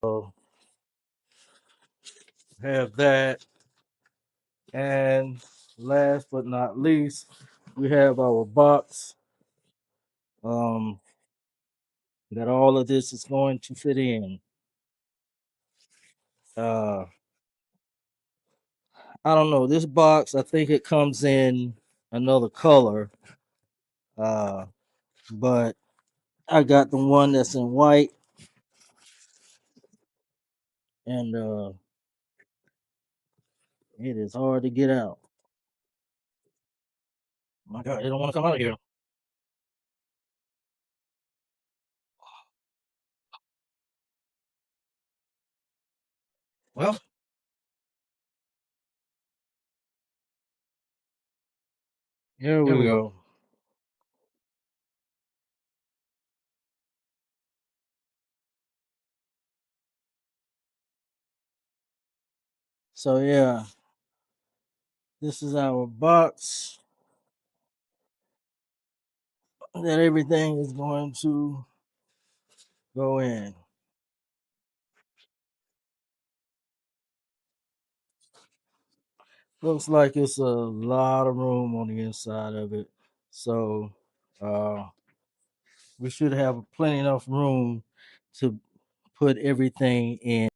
So have that. And last but not least, we have our box um, that all of this is going to fit in. Uh, I don't know. This box, I think it comes in another color, uh, but I got the one that's in white, and it is hard to get out. My God, they don't want to come out of here. Well, here Here we we go. go. So yeah, this is our box that everything is going to go in. Looks like it's a lot of room on the inside of it. So uh, we should have plenty enough room to put everything in.